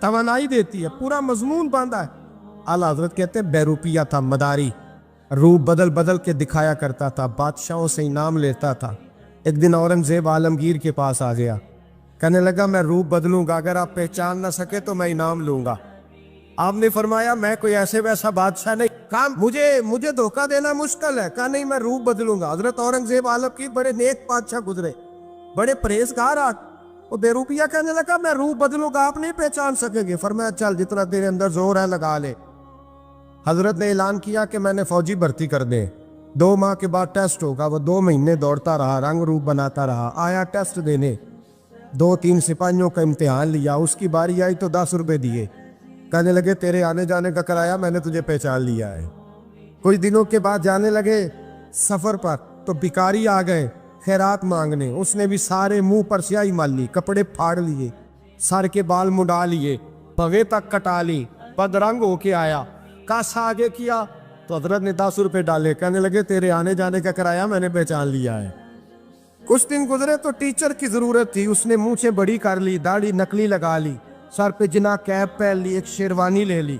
توانائی دیتی ہے, پورا مضمون باندھا ہے. اعلیٰ حضرت کہتے ہیں بہروپیہ تھا, مداری, روپ بدل بدل کے دکھایا کرتا تھا, بادشاہوں سے انعام لیتا تھا. ایک دن اورنگزیب عالمگیر کے پاس آ گیا, کہنے لگا میں روپ بدلوں گا, اگر آپ پہچان نہ سکے تو میں انعام لوں گا. آپ نے فرمایا میں کوئی ایسے ویسا بادشاہ نہیں, کہا مجھے دھوکہ دینا مشکل ہے. کہا نہیں میں روپ بدلوں گا. حضرت اورنگزیب عالمگیر بڑے نیک بادشاہ گزرے, بڑے پرہیزگار. وہ بہروپیہ کہنے لگا میں روپ بدلوں گا, آپ نہیں پہچان سکیں گے. فرمایا چل جتنا تیرے اندر زور ہے لگا لے. حضرت نے اعلان کیا کہ میں نے فوجی بھرتی کر دیں, 2 ماہ کے بعد ٹیسٹ ہوگا. وہ 2 مہینے دوڑتا رہا, رنگ روپ بناتا رہا, آیا ٹیسٹ دینے, 2-3 سپاہیوں کا امتحان لیا. اس کی باری آئی تو 10 روپے دیے, کہنے لگے تیرے آنے جانے کا کرایہ میں نے تجھے پہچان لیا ہے. کچھ دنوں کے بعد جانے لگے سفر پر, تو بھکاری آ گئے خیرات مانگنے. اس نے بھی سارے منہ پر سیاہی مال لی, کپڑے پھاڑ لیے, سر کے بال مڈا لیے, پگے تک کٹا لی, بدرنگ ہو کے آیا. کاسا آگے کیا تو حضرت نے 10 روپے ڈالے, کہنے لگے تیرے آنے جانے کا کرایہ میں نے پہچان لیا ہے. کچھ دن گزرے تو ٹیچر کی ضرورت تھی. اس نے مونچھیں بڑی کر لی, داڑھی نکلی لگا لی, سر پہ جنا کیپ پہن لی, ایک شیروانی لے لی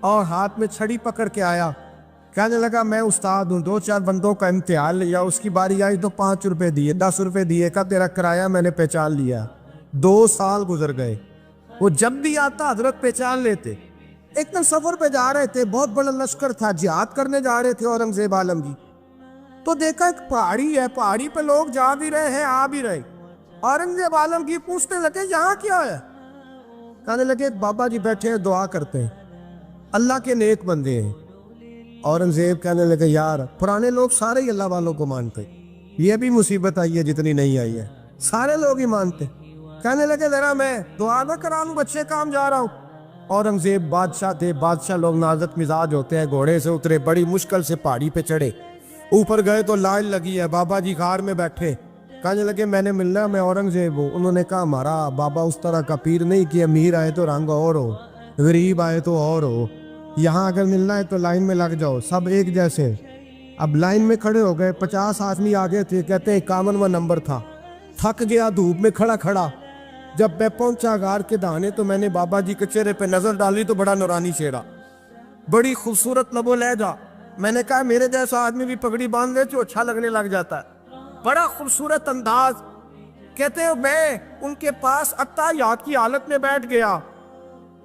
اور ہاتھ میں چھڑی پکڑ کے آیا. کہنے لگا میں استاد ہوں, 2-4 بندوں کا امتحان لیا. اس کی باری آئی تو 5 روپے دیے, 10 روپے دیے, کا تیرا کرایہ میں نے پہچان لیا. 2 سال گزر گئے. وہ جب بھی آتا حضرت پہچان لیتے. ایک دن سفر پہ جا رہے تھے, بہت بڑا لشکر تھا, جہاد کرنے جا رہے تھے اورنگزیب عالمگیر. تو دیکھا ایک پہاڑی ہے, پہاڑی پہ لوگ جا بھی رہے ہیں آ بھی رہے. اورنگزیب عالمگیر پوچھنے لگے یہاں کیا ہے؟ کہنے لگے بابا جی بیٹھے ہیں دعا کرتے ہیں, اللہ کے نیک بندے ہیں. اورنگزیب کہنے لگے یار پرانے لوگ سارے ہی اللہ والوں کو مانتے, یہ بھی مصیبت آئی ہے جتنی نہیں آئی ہے, سارے لوگ ہی مانتے. کہنے لگے ذرا میں دعا نہ کرا لوں, بچے کام جا رہا ہوں. اورنگزیب بادشاہ تھے, بادشاہ لوگ نازک مزاج ہوتے ہیں. گھوڑے سے اترے, بڑی مشکل سے پہاڑی پہ چڑھے, اوپر گئے تو لائن لگی ہے. بابا جی غار میں بیٹھے, کہنے لگے میں نے ملنا, میں اورنگزیب ہوں. انہوں نے کہا ہمارا بابا اس طرح کا پیر نہیں کہ امیر آئے تو رنگ اور ہو, غریب آئے تو اور ہو. یہاں اگر ملنا ہے تو لائن میں لگ جاؤ, سب ایک جیسے. اب لائن میں کھڑے ہو گئے, 50 آدمی آگے تھے. کہتے ہیں 51واں نمبر تھا. تھک گیا دھوپ میں کھڑا کھڑا. جب میں پہنچا غار کے دہانے تو میں نے بابا جی کے چہرے پہ نظر ڈالی تو بڑا نورانی چہرہ, بڑی خوبصورت لب و لہجہ. میں نے کہا میرے جیسا آدمی بھی پگڑی باندھ لے تو اچھا لگنے لگ جاتا ہے, بڑا خوبصورت انداز. کہتے ہیں میں ان کے پاس اتحیات کی حالت میں بیٹھ گیا.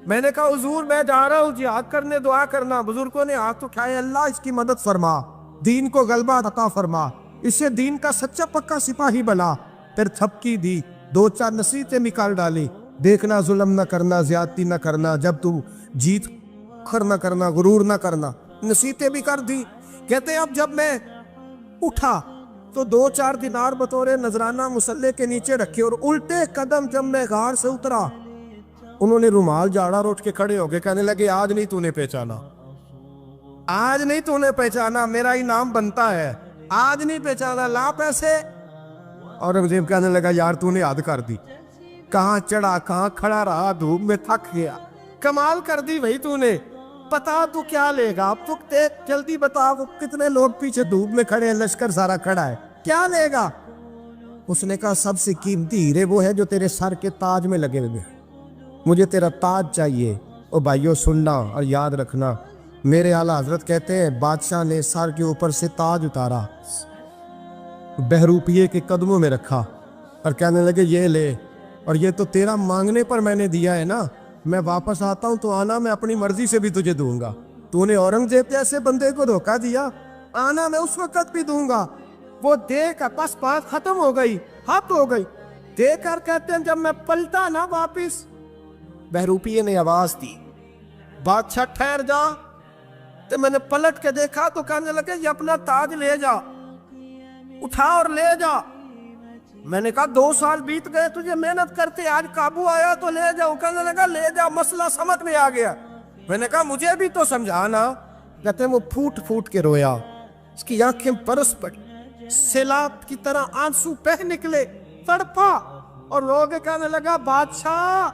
میں نے کہا حضور میں جا رہا ہوں جہاد کرنے, دعا کرنا. بزرگوں نے ہاتھ اٹھائے, اللہ اس کی مدد فرما, دین کو غلبہ عطا فرما, اسے دین کا سچا پکا سپاہی بنا. پھر تھپکی دی, 2-4 نصیحتیں نکال ڈالی. دیکھنا ظلم نہ کرنا, زیادتی نہ کرنا, جب تو جیت کر نہ کرنا, غرور نہ کرنا, نصیحتیں بھی کر دی. کہتے ہیں اب جب میں اٹھا تو 2-4 دینار بطور نذرانہ مسلح کے نیچے رکھے, اور الٹے قدم جب میں غار سے اترا انہوں نے رومال جھاڑا اور اٹھ کے کھڑے ہو گئے. کہنے لگے آج نہیں تو نے پہچانا, آج نہیں تو نے پہچانا, میرا انعام بنتا ہے, آج نہیں پہچانا, لا پیسے. اورنگزیب کہنے لگا یار تو نے حد کر دی, کہاں چڑھا کہاں کھڑا رہا, دھوپ میں تھک گیا, کمال کر دی بھائی تو نے. پتا تو کیا لے گا, اب تو دیکھ جلدی بتا, وہ کتنے لوگ پیچھے دھوپ میں کھڑے ہیں, لشکر سارا کھڑا ہے, کیا لے گا؟ اس نے کہا سب سے قیمتی ہیرے وہ ہے جو تیرے سر کے تاج میں لگے ہوئے, مجھے تیرا تاج چاہیے. او بھائیو سننا اور یاد رکھنا, میرے اعلیٰ حضرت کہتے ہیں بادشاہ نے سر کے اوپر سے تاج اتارا, بہروپیے کے قدموں میں رکھا اور کہنے لگے یہ لے, اور یہ تو تیرا مانگنے پر میں نے دیا ہے نا, میں واپس آتا ہوں تو آنا, میں اپنی مرضی سے بھی تجھے دوں گا. تو نے اورنگزیب جیسے بندے کو دھوکہ دیا, آنا میں اس وقت بھی دوں گا. وہ دے کر بس بات ختم ہو گئی, حد ہو گئی. دے کر کہتے ہیں جب میں پلٹا نا واپس, بہروپیے نے آواز دی بادشاہ ٹھہر جا. تو میں نے پلٹ کے دیکھا تو کہنے لگے یہ اپنا تاج لے جا, اٹھا اور لے جا. میں نے کہا 2 سال بیت گئے تجھے محنت کرتے, آج قابو آیا تو لے جاؤ. کہنے لگا لے جا, مسئلہ سمجھ میں آ گیا. میں نے کہا مجھے بھی تو سمجھانا. کہتے ہیں وہ پھوٹ پھوٹ کے رویا, اس کی آنکھیں برس پڑی, سیلاب کی طرح آنسو بہہ نکلے, تڑپا اور رو کے کہنے لگا بادشاہ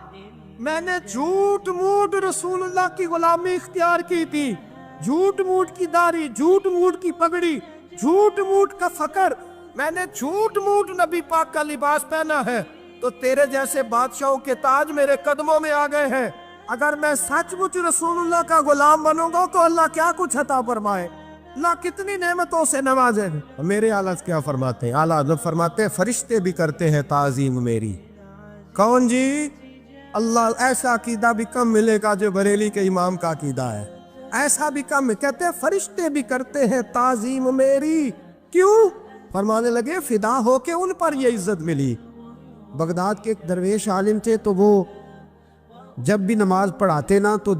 میں نے جھوٹ موٹ رسول اللہ کی غلامی اختیار کی تھی, جھوٹ موٹ کی داڑھی, جھوٹ موٹ کی پگڑی, جھوٹ موٹ کا فقر, میں نے جھوٹ موٹ نبی پاک کا لباس پہنا ہے, تو تیرے جیسے بادشاہوں کے تاج میرے قدموں میں آ گئے ہیں. اگر میں سچ مچ رسول اللہ کا غلام بنوں گا تو اللہ کیا کچھ عطا فرمائے، اللہ کتنی نعمتوں سے نوازے۔ میرے اعلیٰ کیا فرماتے ہیں؟ اعلیٰ حضرت فرماتے ہیں فرشتے بھی کرتے ہیں تعظیم میری۔ کون جی؟ اللہ ایسا عقیدہ بھی کم ملے گا جو بریلی کے امام کا عقیدہ ہے، ایسا بھی کم۔ کہتے ہیں فرشتے بھی کرتے ہیں تعظیم میری۔ کیوں؟ فرمانے لگے فدا ہو کے ان پر یہ عزت ملی۔ بغداد کے ایک درویش عالم تھے، تو وہ جب بھی نماز پڑھاتے نا تو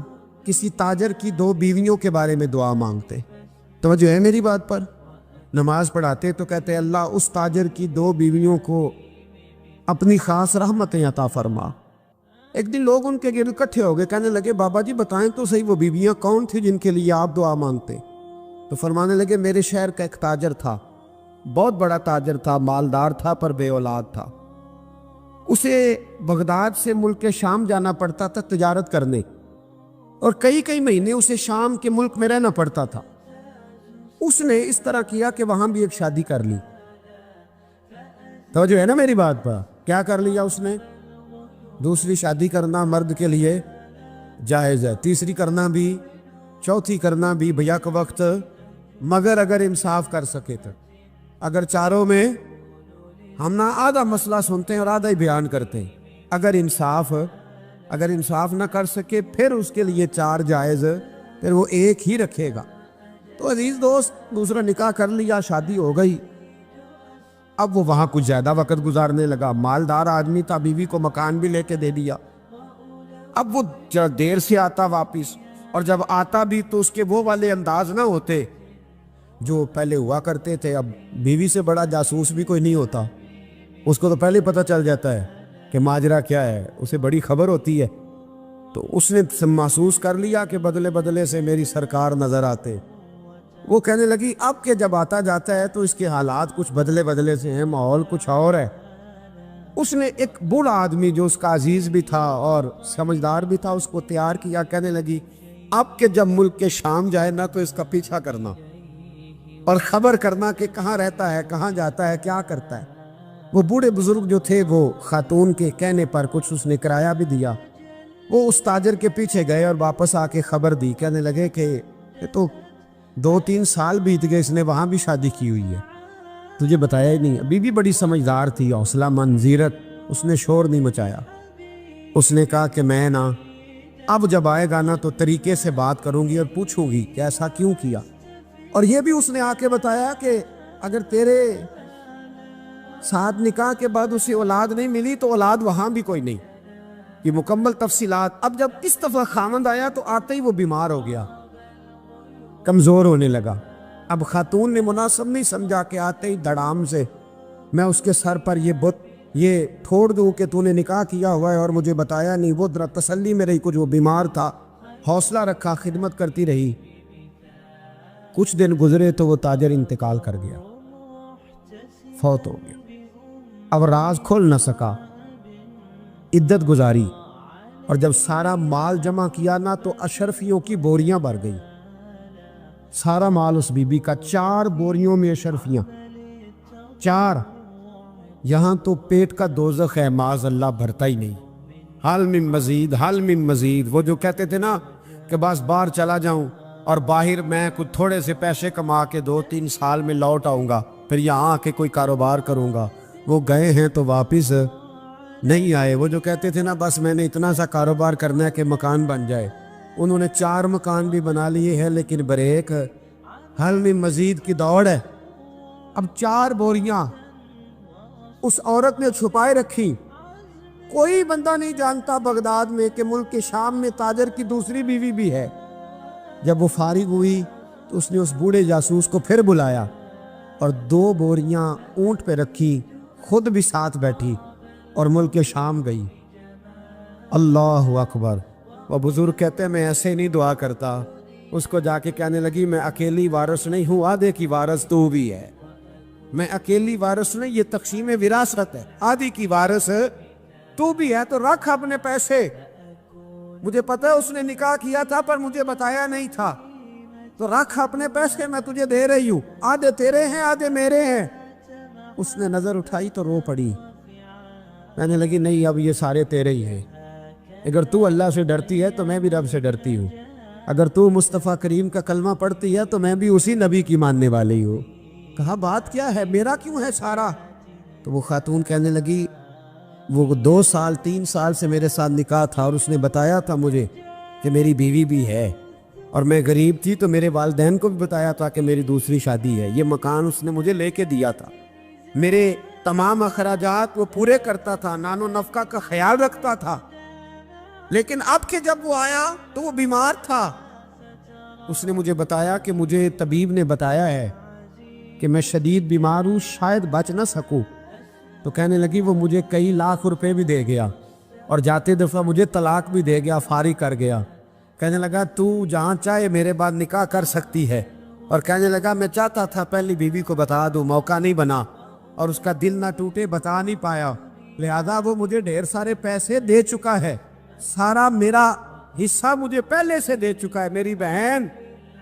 کسی تاجر کی 2 بیویوں کے بارے میں دعا مانگتے۔ توجہ ہے میری بات پر؟ نماز پڑھاتے تو کہتے اللہ اس تاجر کی 2 بیویوں کو اپنی خاص رحمتیں عطا فرما۔ ایک دن لوگ ان کے گرد اکٹھے ہو گئے، کہنے لگے بابا جی بتائیں تو صحیح وہ بیویاں کون تھی جن کے لیے آپ دعا مانگتے؟ تو فرمانے لگے میرے شہر کا ایک تاجر تھا، بہت بڑا تاجر تھا، مالدار تھا پر بے اولاد تھا۔ اسے بغداد سے ملک شام جانا پڑتا تھا تجارت کرنے، اور کئی مہینے اسے شام کے ملک میں رہنا پڑتا تھا۔ اس نے اس طرح کیا کہ وہاں بھی ایک شادی کر لی۔ توجہ ہے نا میری بات پر؟ کیا کر لیا اس نے؟ دوسری شادی کرنا مرد کے لیے جائز ہے، تیسری کرنا بھی، چوتھی کرنا بھی بھیا کے وقت، مگر اگر انصاف کر سکے تو۔ اگر چاروں میں ہم نہ آدھا مسئلہ سنتے ہیں اور آدھا ہی بیان کرتے ہیں، اگر انصاف نہ کر سکے پھر اس کے لیے 4 جائز، پھر وہ ایک ہی رکھے گا۔ تو عزیز دوست دوسرا نکاح کر لیا، شادی ہو گئی۔ اب وہ وہاں کچھ زیادہ وقت گزارنے لگا، مالدار آدمی تھا، بیوی کو مکان بھی لے کے دے دیا۔ اب وہ دیر سے آتا واپس، اور جب آتا بھی تو اس کے وہ والے انداز نہ ہوتے جو پہلے ہوا کرتے تھے۔ اب بیوی سے بڑا جاسوس بھی کوئی نہیں ہوتا، اس کو تو پہلے پتہ چل جاتا ہے کہ ماجرا کیا ہے، اسے بڑی خبر ہوتی ہے۔ تو اس نے محسوس کر لیا کہ بدلے بدلے سے میری سرکار نظر آتے۔ وہ کہنے لگی اب کہ جب آتا جاتا ہے تو اس کے حالات کچھ بدلے بدلے سے ہیں، ماحول کچھ اور ہے۔ اس نے ایک بوڑھا آدمی جو اس کا عزیز بھی تھا اور سمجھدار بھی تھا اس کو تیار کیا، کہنے لگی اب کہ جب ملک کے شام جائے نا تو اس کا پیچھا کرنا اور خبر کرنا کہ کہاں رہتا ہے، کہاں جاتا ہے، کیا کرتا ہے۔ وہ بوڑھے بزرگ جو تھے وہ خاتون کے کہنے پر کچھ اس نے کرایہ بھی دیا۔ وہ اس تاجر کے پیچھے گئے اور واپس آ کے خبر دی، کہنے لگے کہ یہ تو 2-3 سال بیت گئے، اس نے وہاں بھی شادی کی ہوئی ہے، تجھے بتایا ہی نہیں۔ بی بی بڑی سمجھدار تھی، حوصلہ مند، زیرت، اس نے شور نہیں مچایا۔ اس نے کہا کہ میں نا اب جب آئے گا نا تو طریقے سے بات کروں گی اور پوچھوں گی کہ ایسا کیوں کیا۔ اور یہ بھی اس نے آ کے بتایا کہ اگر تیرے ساتھ نکاح کے بعد اسے اولاد نہیں ملی تو اولاد وہاں بھی کوئی نہیں، یہ مکمل تفصیلات۔ اب جب اس دفعہ خامند آیا تو آتے ہی وہ بیمار ہو گیا، کمزور ہونے لگا۔ اب خاتون نے مناسب نہیں سمجھا کہ آتے ہی دڑام سے میں اس کے سر پر یہ ٹھوڑ دوں کہ تو نے نکاح کیا ہوا ہے اور مجھے بتایا نہیں۔ وہ ذرا تسلی میں رہی، کچھ وہ بیمار تھا، حوصلہ رکھا، خدمت کرتی رہی۔ کچھ دن گزرے تو وہ تاجر انتقال کر گیا، فوت ہو گیا۔ اب راز کھل نہ سکا، عدت گزاری، اور جب سارا مال جمع کیا نا تو اشرفیوں کی بوریاں بھر گئی۔ سارا مال اس بی بی کا، 4 بوریوں میں اشرفیاں، 4۔ یہاں تو پیٹ کا دوزخ ہے، معاذ اللہ، بھرتا ہی نہیں۔ حل من مزید، حل من مزید۔ وہ جو کہتے تھے نا کہ بس باہر چلا جاؤں اور باہر میں کچھ تھوڑے سے پیسے کما کے 2-3 سال میں لوٹ آؤں گا، پھر یہاں آ کے کوئی کاروبار کروں گا، وہ گئے ہیں تو واپس نہیں آئے۔ وہ جو کہتے تھے نا بس میں نے اتنا سا کاروبار کرنا ہے کہ مکان بن جائے، انہوں نے 4 مکان بھی بنا لیے ہیں، لیکن بریک حل من مزید کی دوڑ ہے۔ اب 4 بوریاں اس عورت نے چھپائے رکھی، کوئی بندہ نہیں جانتا بغداد میں کہ ملک کے شام میں تاجر کی دوسری بیوی بھی ہے۔ جب وہ فارغ ہوئی تو اس نے اس بوڑھے جاسوس کو پھر بلایا اور 2 بوریاں اونٹ پہ رکھی، خود بھی ساتھ بیٹھی اور ملک شام گئی۔ اللہ اکبر۔ وہ بزرگ کہتے ہیں میں ایسے نہیں دعا کرتا۔ اس کو جا کے کہنے لگی میں اکیلی وارث نہیں ہوں، آدھے کی وارث تو بھی ہے، میں اکیلی وارث نہیں، یہ تقسیم وراثت ہے، آدھی کی وارث تو بھی ہے، تو رکھ اپنے پیسے، مجھے پتہ ہے اس نے نکاح کیا تھا پر مجھے بتایا نہیں تھا، تو رکھ اپنے پیسے، میں تجھے دے رہی ہوں، آدھے تیرے ہیں آدھے میرے ہیں۔ اس نے نظر اٹھائی تو رو پڑی، کہنے لگی نہیں اب یہ سارے تیرے ہی ہیں۔ اگر تو اللہ سے ڈرتی ہے تو میں بھی رب سے ڈرتی ہوں، اگر تو مصطفیٰ کریم کا کلمہ پڑھتی ہے تو میں بھی اسی نبی کی ماننے والی ہوں۔ کہا بات کیا ہے، میرا کیوں ہے سارا؟ تو وہ خاتون کہنے لگی وہ 2 سال 3 سال سے میرے ساتھ نکاح تھا اور اس نے بتایا تھا مجھے کہ میری بیوی بھی ہے، اور میں غریب تھی تو میرے والدین کو بھی بتایا تھا کہ میری دوسری شادی ہے۔ یہ مکان اس نے مجھے لے کے دیا تھا، میرے تمام اخراجات وہ پورے کرتا تھا، نان و نفقہ کا خیال رکھتا تھا، لیکن اب کہ جب وہ آیا تو وہ بیمار تھا۔ اس نے مجھے بتایا کہ مجھے طبیب نے بتایا ہے کہ میں شدید بیمار ہوں، شاید بچ نہ سکوں۔ تو کہنے لگی وہ مجھے کئی لاکھ روپے بھی دے گیا اور جاتے دفعہ مجھے طلاق بھی دے گیا، فارغ کر گیا۔ کہنے لگا تو جہاں چاہے میرے بعد نکاح کر سکتی ہے، اور کہنے لگا میں چاہتا تھا پہلی بیوی کو بتا دوں، موقع نہیں بنا اور اس کا دل نہ ٹوٹے، بتا نہیں پایا، لہذا وہ مجھے ڈھیر سارے پیسے دے چکا ہے، سارا میرا حصہ مجھے پہلے سے دے چکا ہے۔ میری بہن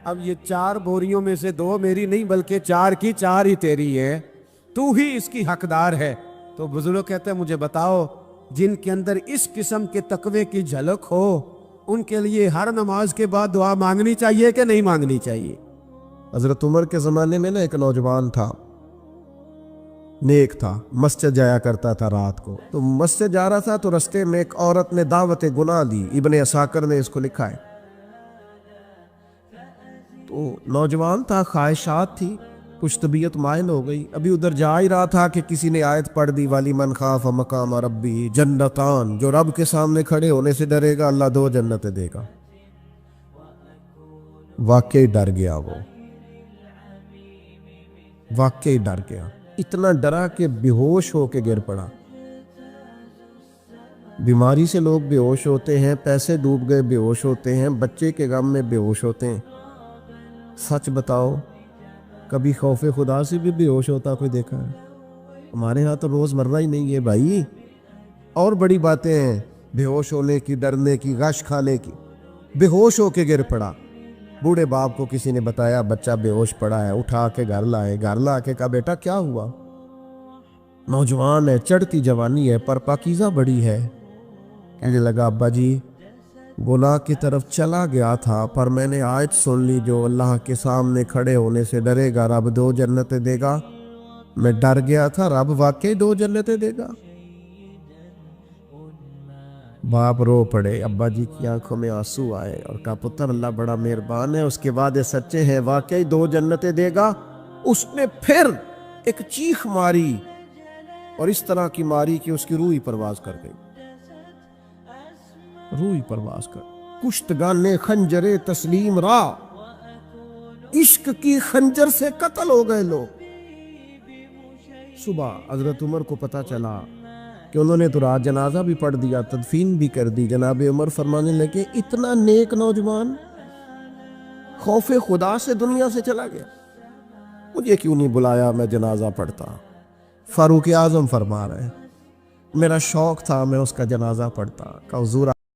اب یہ 4 بوریوں میں سے 2 میری نہیں بلکہ 4 کی 4 ہی تیری ہے، تو ہی اس کی حقدار ہے۔ تو بزرگ کہتے ہیں مجھے بتاؤ جن کے اندر اس قسم کے تقوی کی جھلک ہو ان کے لیے ہر نماز کے بعد دعا مانگنی چاہیے کہ نہیں مانگنی چاہیے؟ حضرت عمر کے زمانے میں ایک نوجوان تھا، نیک تھا، مسجد جایا کرتا تھا رات کو۔ تو مسجد جا رہا تھا تو رستے میں ایک عورت نے دعوت گناہ دی، ابن عساکر نے اس کو لکھا ہے۔ تو نوجوان تھا، خواہشات تھی، کچھ طبیعت مائل ہو گئی، ابھی ادھر جا ہی رہا تھا کہ کسی نے آیت پڑھ دی والی من خاف مقام ربی جنتان، جو رب کے سامنے کھڑے ہونے سے ڈرے گا اللہ 2 جنتیں دے گا۔ واقعی ڈر گیا، وہ واقعی ڈر گیا، اتنا ڈرا کہ بے ہوش ہو کے گر پڑا۔ بیماری سے لوگ بے ہوش ہوتے ہیں، پیسے ڈوب گئے بے ہوش ہوتے ہیں، بچے کے غم میں بے ہوش ہوتے ہیں۔ سچ بتاؤ کبھی خوف خدا سے بھی بے ہوش ہوتا کوئی دیکھا ہے؟ ہمارے ہاں تو روز مرہ ہی نہیں ہے بھائی، اور بڑی باتیں ہیں بے ہوش ہونے کی، ڈرنے کی، غش کھانے کی۔ بے ہوش ہو کے گر پڑا، بوڑھے باپ کو کسی نے بتایا بچہ بے ہوش پڑا ہے، اٹھا کے گھر لائے، گھر لا کے کہا بیٹا کیا ہوا؟ نوجوان ہے، چڑھتی جوانی ہے پر پاکیزہ بڑی ہے۔ کہنے لگا ابا جی گناہ کی طرف چلا گیا تھا پر میں نے آیت سن لی جو اللہ کے سامنے کھڑے ہونے سے ڈرے گا رب 2 جنتیں دے گا، میں ڈر گیا تھا، رب واقعی 2 جنتیں دے گا۔ باپ رو پڑے، ابا جی کی آنکھوں میں آنسو آئے اور کہا پتر اللہ بڑا مہربان ہے، اس کے وعدے سچے ہیں، واقعی 2 جنتیں دے گا۔ اس نے پھر ایک چیخ ماری اور اس طرح کی ماری کہ اس کی روح ہی پرواز کر گئی، روح ہی پرواز کر۔ کشتگان خنجر تسلیم را، عشق کی خنجر سے قتل ہو گئے لوگ۔ صبح حضرت عمر کو پتہ چلا کہ انہوں نے تو رات جنازہ بھی پڑھ دیا، تدفین بھی کر دی۔ جناب عمر فرمانے لگے اتنا نیک نوجوان خوف خدا سے دنیا سے چلا گیا، مجھے کیوں نہیں بلایا میں جنازہ پڑھتا؟ فاروق اعظم فرما رہے ہیں میرا شوق تھا میں اس کا جنازہ پڑھتا۔ کہ حضور